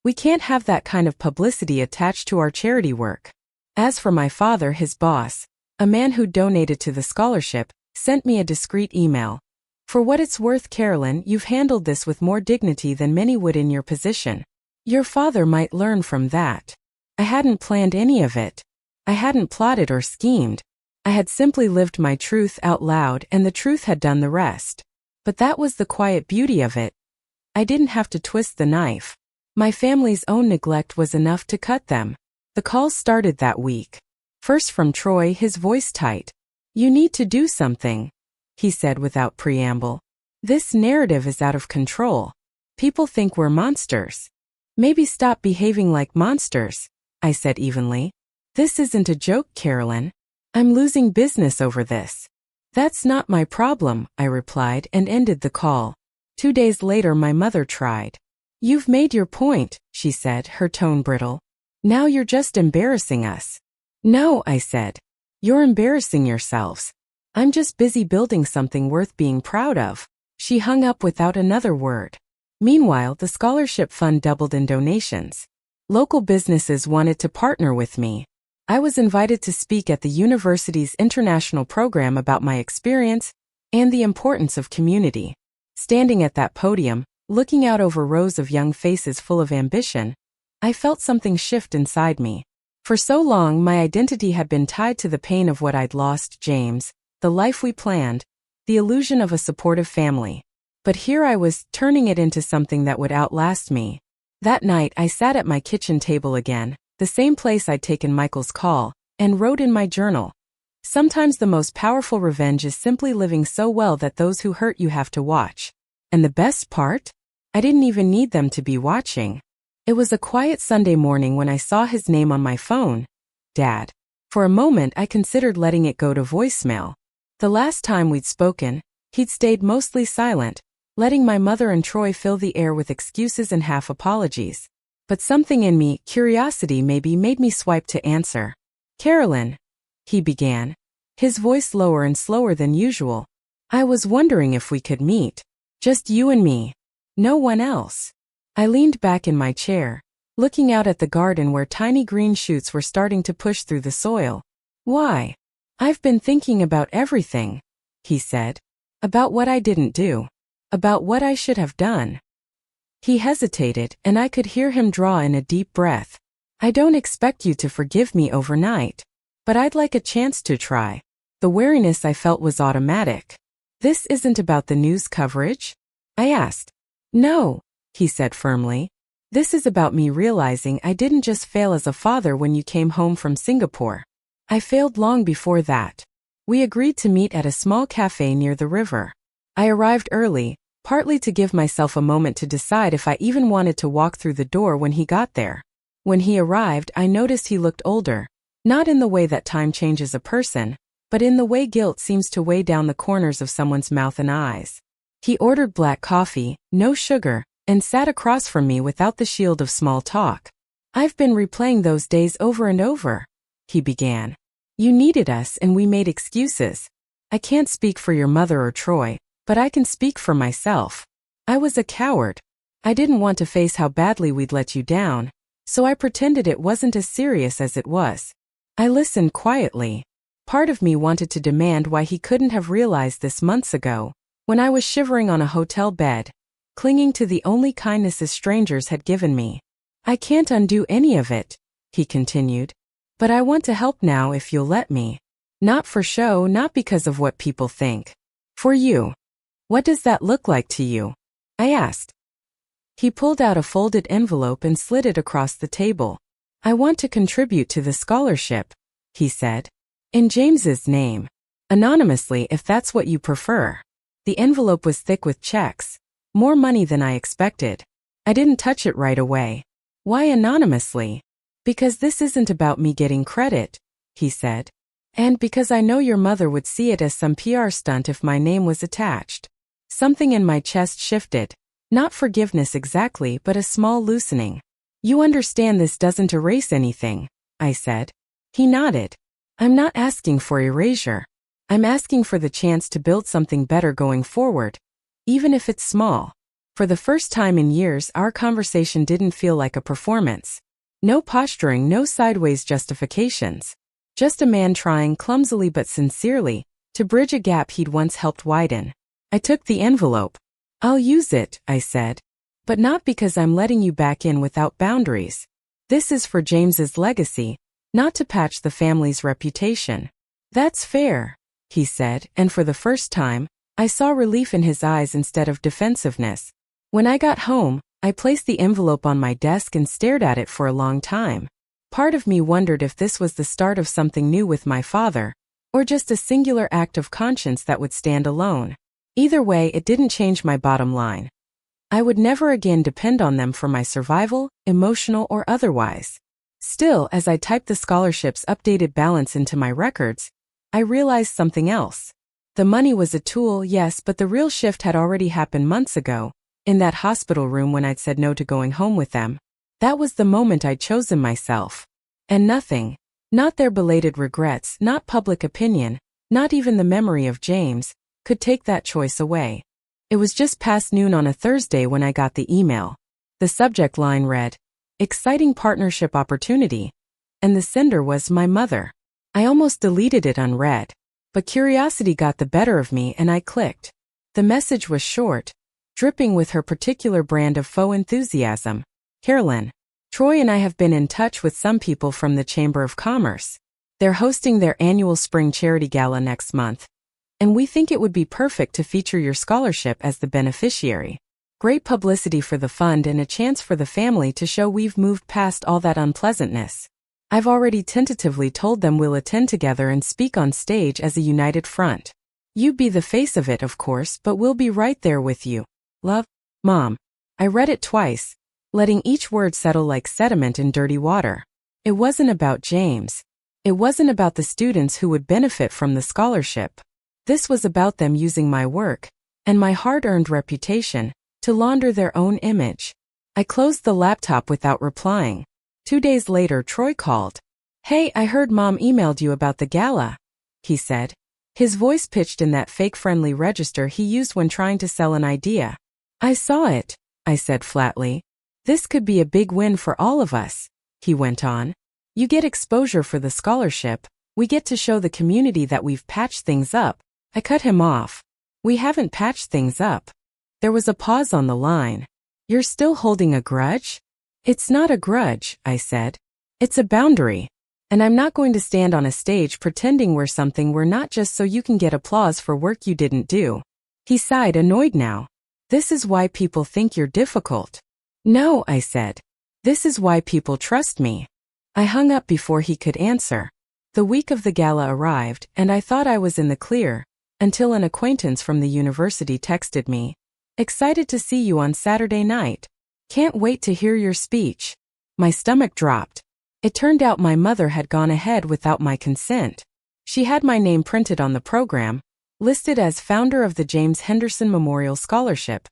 "We can't have that kind of publicity attached to our charity work." As for my father, his boss, a man who donated to the scholarship, sent me a discreet email. For what it's worth, Carolyn, you've handled this with more dignity than many would in your position. Your father might learn from that. I hadn't planned any of it. I hadn't plotted or schemed. I had simply lived my truth out loud, and the truth had done the rest. But that was the quiet beauty of it. I didn't have to twist the knife. My family's own neglect was enough to cut them. The calls started that week. First from Troy, his voice tight. "You need to do something," he said without preamble. "This narrative is out of control. People think we're monsters." "Maybe stop behaving like monsters," I said evenly. "This isn't a joke, Carolyn. I'm losing business over this." "That's not my problem," I replied and ended the call. 2 days later my mother tried. "You've made your point," she said, her tone brittle. "Now you're just embarrassing us." "No," I said. "You're embarrassing yourselves. I'm just busy building something worth being proud of." She hung up without another word. Meanwhile, the scholarship fund doubled in donations. Local businesses wanted to partner with me. I was invited to speak at the university's international program about my experience and the importance of community. Standing at that podium, looking out over rows of young faces full of ambition, I felt something shift inside me. For so long, my identity had been tied to the pain of what I'd lost: James, the life we planned, the illusion of a supportive family. But here I was, turning it into something that would outlast me. That night, I sat at my kitchen table again, the same place I'd taken Michael's call, and wrote in my journal. Sometimes the most powerful revenge is simply living so well that those who hurt you have to watch. And the best part? I didn't even need them to be watching. It was a quiet Sunday morning when I saw his name on my phone. Dad. For a moment I considered letting it go to voicemail. The last time we'd spoken, he'd stayed mostly silent, letting my mother and Troy fill the air with excuses and half apologies. But something in me, curiosity maybe, made me swipe to answer. "Carolyn," he began, his voice lower and slower than usual. "I was wondering if we could meet. Just you and me. No one else." I leaned back in my chair, looking out at the garden where tiny green shoots were starting to push through the soil. "Why?" "I've been thinking about everything," he said. "About what I didn't do. About what I should have done." He hesitated, and I could hear him draw in a deep breath. "I don't expect you to forgive me overnight. But I'd like a chance to try." The wariness I felt was automatic. "This isn't about the news coverage?" I asked. "No," he said firmly. "This is about me realizing I didn't just fail as a father when you came home from Singapore. I failed long before that." We agreed to meet at a small cafe near the river. I arrived early, partly to give myself a moment to decide if I even wanted to walk through the door when he got there. When he arrived, I noticed he looked older, not in the way that time changes a person, but in the way guilt seems to weigh down the corners of someone's mouth and eyes. He ordered black coffee, no sugar, and sat across from me without the shield of small talk. "I've been replaying those days over and over," he began. "You needed us and we made excuses. I can't speak for your mother or Troy, but I can speak for myself. I was a coward. I didn't want to face how badly we'd let you down, so I pretended it wasn't as serious as it was. I listened quietly. Part of me wanted to demand why he couldn't have realized this months ago, when I was shivering on a hotel bed, clinging to the only kindnesses strangers had given me. I can't undo any of it," he continued. "But I want to help now if you'll let me. Not for show, not because of what people think. For you. What does that look like to you?" I asked. He pulled out a folded envelope and slid it across the table. "I want to contribute to the scholarship," he said. "In James's name. Anonymously if that's what you prefer." The envelope was thick with checks. More money than I expected. I didn't touch it right away. "Why anonymously?" "Because this isn't about me getting credit," he said. "And because I know your mother would see it as some PR stunt if my name was attached." Something in my chest shifted. Not forgiveness exactly, but a small loosening. "You understand this doesn't erase anything," I said. He nodded. "I'm not asking for erasure. I'm asking for the chance to build something better going forward, even if it's small." For the first time in years, our conversation didn't feel like a performance. No posturing, no sideways justifications. Just a man trying, clumsily but sincerely, to bridge a gap he'd once helped widen. I took the envelope. I'll use it, I said. But not because I'm letting you back in without boundaries. This is for James's legacy, not to patch the family's reputation. That's fair, he said, and for the first time, I saw relief in his eyes instead of defensiveness. When I got home, I placed the envelope on my desk and stared at it for a long time. Part of me wondered if this was the start of something new with my father, or just a singular act of conscience that would stand alone. Either way, it didn't change my bottom line. I would never again depend on them for my survival, emotional or otherwise. Still, as I typed the scholarship's updated balance into my records, I realized something else. The money was a tool, yes, but the real shift had already happened months ago, in that hospital room when I'd said no to going home with them. That was the moment I'd chosen myself. And nothing, not their belated regrets, not public opinion, not even the memory of James, could take that choice away. It was just past noon on a Thursday when I got the email. The subject line read, "Exciting partnership opportunity," and the sender was my mother. I almost deleted it unread. But curiosity got the better of me and I clicked. The message was short, dripping with her particular brand of faux enthusiasm. Carolyn, Troy and I have been in touch with some people from the Chamber of Commerce. They're hosting their annual spring charity gala next month, and we think it would be perfect to feature your scholarship as the beneficiary. Great publicity for the fund and a chance for the family to show we've moved past all that unpleasantness. I've already tentatively told them we'll attend together and speak on stage as a united front. You be the face of it, of course, but we'll be right there with you. Love, Mom. I read it twice, letting each word settle like sediment in dirty water. It wasn't about James. It wasn't about the students who would benefit from the scholarship. This was about them using my work, and my hard-earned reputation, to launder their own image. I closed the laptop without replying. 2 days later, Troy called. "Hey, I heard Mom emailed you about the gala," he said. His voice pitched in that fake friendly register he used when trying to sell an idea. "I saw it," I said flatly. "This could be a big win for all of us," he went on. "You get exposure for the scholarship. We get to show the community that we've patched things up." I cut him off. "We haven't patched things up." There was a pause on the line. "You're still holding a grudge?" "It's not a grudge," I said. "It's a boundary. And I'm not going to stand on a stage pretending we're something we're not just so you can get applause for work you didn't do." He sighed, annoyed now. "This is why people think you're difficult." "No," I said. "This is why people trust me." I hung up before he could answer. The week of the gala arrived, and I thought I was in the clear, until an acquaintance from the university texted me. "Excited to see you on Saturday night. Can't wait to hear your speech." My stomach dropped. It turned out my mother had gone ahead without my consent. She had my name printed on the program, listed as founder of the James Henderson Memorial Scholarship,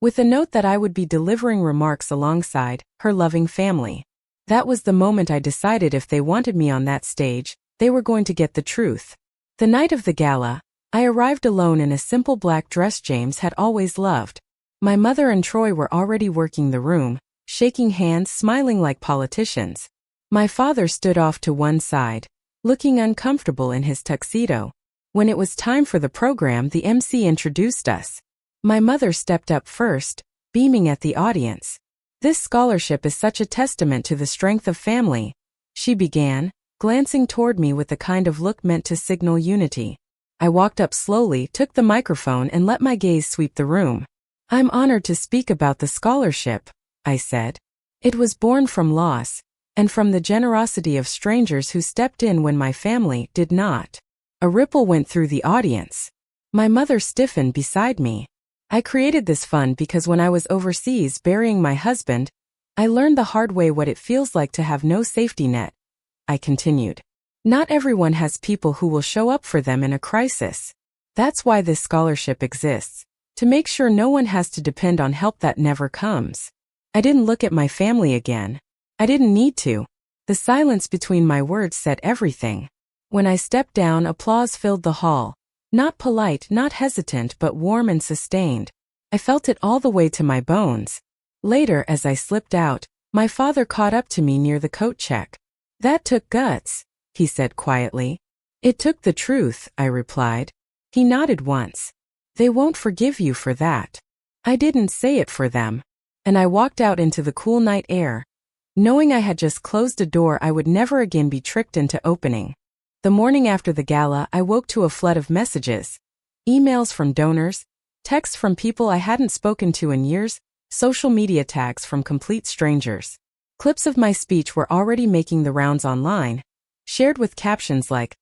with a note that I would be delivering remarks alongside her loving family. That was the moment I decided if they wanted me on that stage, they were going to get the truth. The night of the gala, I arrived alone in a simple black dress James had always loved. My mother and Troy were already working the room, shaking hands, smiling like politicians. My father stood off to one side, looking uncomfortable in his tuxedo. When it was time for the program, the MC introduced us. My mother stepped up first, beaming at the audience. "This scholarship is such a testament to the strength of family," she began, glancing toward me with the kind of look meant to signal unity. I walked up slowly, took the microphone, and let my gaze sweep the room. "I'm honored to speak about the scholarship," I said. "It was born from loss, and from the generosity of strangers who stepped in when my family did not." A ripple went through the audience. My mother stiffened beside me. "I created this fund because when I was overseas burying my husband, I learned the hard way what it feels like to have no safety net," I continued. "Not everyone has people who will show up for them in a crisis. That's why this scholarship exists, to make sure no one has to depend on help that never comes." I didn't look at my family again. I didn't need to. The silence between my words said everything. When I stepped down, applause filled the hall. Not polite, not hesitant, but warm and sustained. I felt it all the way to my bones. Later, as I slipped out, my father caught up to me near the coat check. "That took guts," he said quietly. "It took the truth," I replied. He nodded once. They won't forgive you for that. I didn't say it for them. And I walked out into the cool night air, knowing I had just closed a door I would never again be tricked into opening. The morning after the gala, I woke to a flood of messages. Emails from donors, texts from people I hadn't spoken to in years, social media tags from complete strangers. Clips of my speech were already making the rounds online, shared with captions like,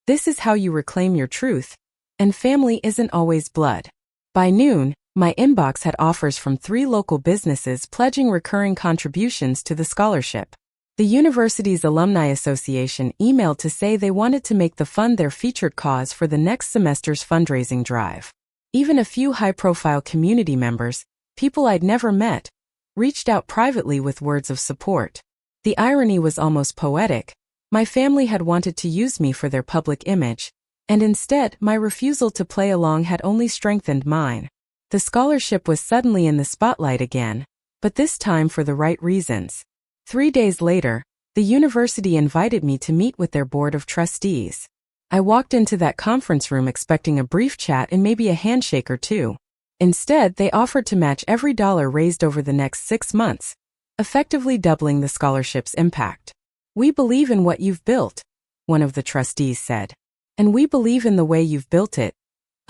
"This is how you reclaim your truth," and "Family isn't always blood." By noon, my inbox had offers from 3 local businesses pledging recurring contributions to the scholarship. The university's Alumni Association emailed to say they wanted to make the fund their featured cause for the next semester's fundraising drive. Even a few high-profile community members, people I'd never met, reached out privately with words of support. The irony was almost poetic. My family had wanted to use me for their public image, and instead, my refusal to play along had only strengthened mine. The scholarship was suddenly in the spotlight again, but this time for the right reasons. 3 days later, the university invited me to meet with their board of trustees. I walked into that conference room expecting a brief chat and maybe a handshake or two. Instead, they offered to match every dollar raised over the next 6 months, effectively doubling the scholarship's impact. "We believe in what you've built," one of the trustees said. "And we believe in the way you've built it,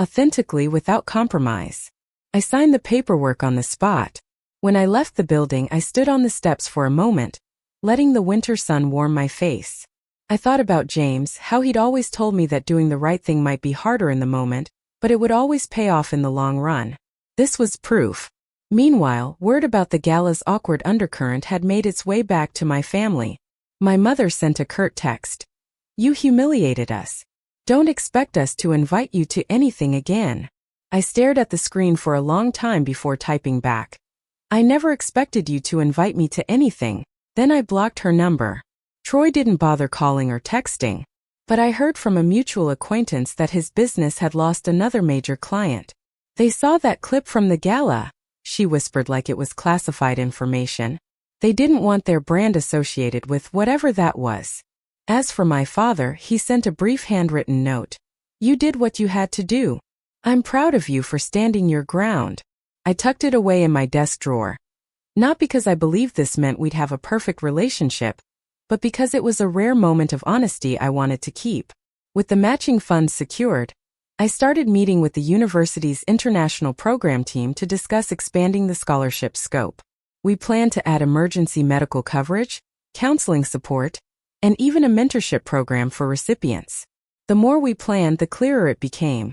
authentically without compromise." I signed the paperwork on the spot. When I left the building, I stood on the steps for a moment, letting the winter sun warm my face. I thought about James, how he'd always told me that doing the right thing might be harder in the moment, but it would always pay off in the long run. This was proof. Meanwhile, word about the gala's awkward undercurrent had made its way back to my family. My mother sent a curt text. "You humiliated us. Don't expect us to invite you to anything again." I stared at the screen for a long time before typing back. "I never expected you to invite me to anything." Then I blocked her number. Troy didn't bother calling or texting. But I heard from a mutual acquaintance that his business had lost another major client. "They saw that clip from the gala," she whispered like it was classified information. "They didn't want their brand associated with whatever that was." As for my father, he sent a brief handwritten note. "You did what you had to do. I'm proud of you for standing your ground." I tucked it away in my desk drawer. Not because I believed this meant we'd have a perfect relationship, but because it was a rare moment of honesty I wanted to keep. With the matching funds secured, I started meeting with the university's international program team to discuss expanding the scholarship scope. We planned to add emergency medical coverage, counseling support, and even a mentorship program for recipients. The more we planned, the clearer it became.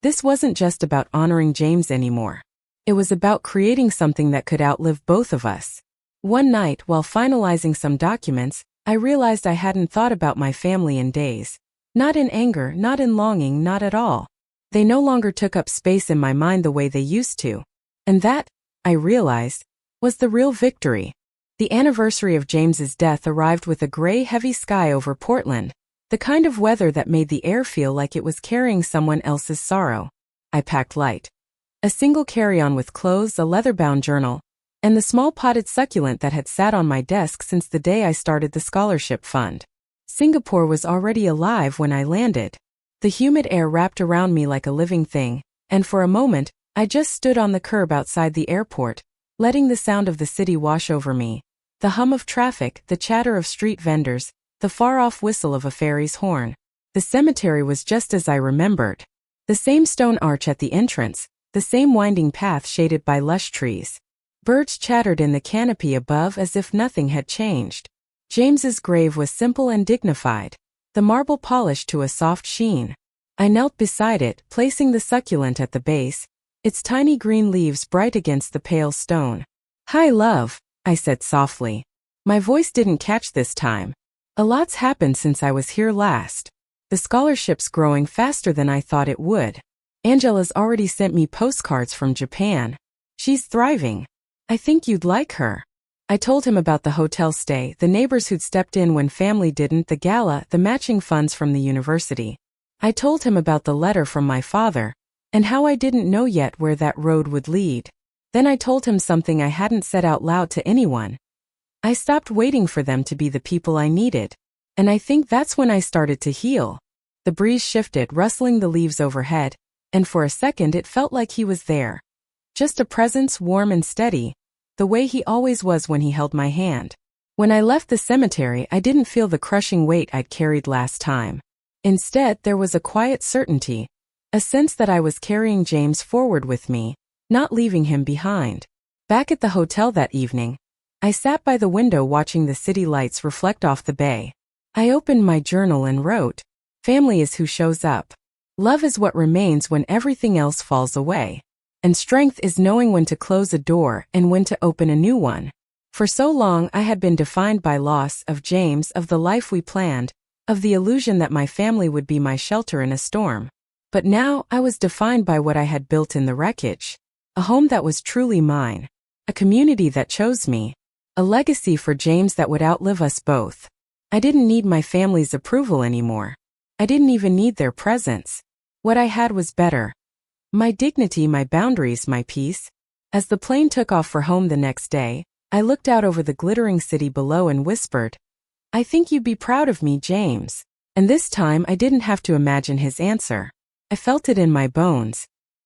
This wasn't just about honoring James anymore. It was about creating something that could outlive both of us. One night, while finalizing some documents, I realized I hadn't thought about my family in days. Not in anger, not in longing, not at all. They no longer took up space in my mind the way they used to. And that, I realized, was the real victory. The anniversary of James's death arrived with a gray, heavy sky over Portland, the kind of weather that made the air feel like it was carrying someone else's sorrow. I packed light. A single carry-on with clothes, a leather-bound journal, and the small potted succulent that had sat on my desk since the day I started the scholarship fund. Singapore was already alive when I landed. The humid air wrapped around me like a living thing, and for a moment, I just stood on the curb outside the airport, letting the sound of the city wash over me. The hum of traffic, the chatter of street vendors, the far-off whistle of a ferry's horn. The cemetery was just as I remembered. The same stone arch at the entrance, the same winding path shaded by lush trees. Birds chattered in the canopy above as if nothing had changed. James's grave was simple and dignified, the marble polished to a soft sheen. I knelt beside it, placing the succulent at the base, its tiny green leaves bright against the pale stone. "Hi, love," I said softly. My voice didn't catch this time. A lot's happened since I was here last. The scholarship's growing faster than I thought it would. Angela's already sent me postcards from Japan. She's thriving. I think you'd like her. I told him about the hotel stay, the neighbors who'd stepped in when family didn't, the gala, the matching funds from the university. I told him about the letter from my father, and how I didn't know yet where that road would lead. Then I told him something I hadn't said out loud to anyone. I stopped waiting for them to be the people I needed. And I think that's when I started to heal. The breeze shifted, rustling the leaves overhead, and for a second it felt like he was there. Just a presence, warm and steady, the way he always was when he held my hand. When I left the cemetery, I didn't feel the crushing weight I'd carried last time. Instead, there was a quiet certainty, a sense that I was carrying James forward with me, not leaving him behind. Back at the hotel that evening, I sat by the window watching the city lights reflect off the bay. I opened my journal and wrote, "Family is who shows up. Love is what remains when everything else falls away. And strength is knowing when to close a door and when to open a new one." For so long I had been defined by loss of James, of the life we planned, of the illusion that my family would be my shelter in a storm. But now I was defined by what I had built in the wreckage. A home that was truly mine. A community that chose me. A legacy for James that would outlive us both. I didn't need my family's approval anymore. I didn't even need their presence. What I had was better. My dignity, my boundaries, my peace. As the plane took off for home the next day, I looked out over the glittering city below and whispered, "I think you'd be proud of me, James." And this time I didn't have to imagine his answer. I felt it in my bones.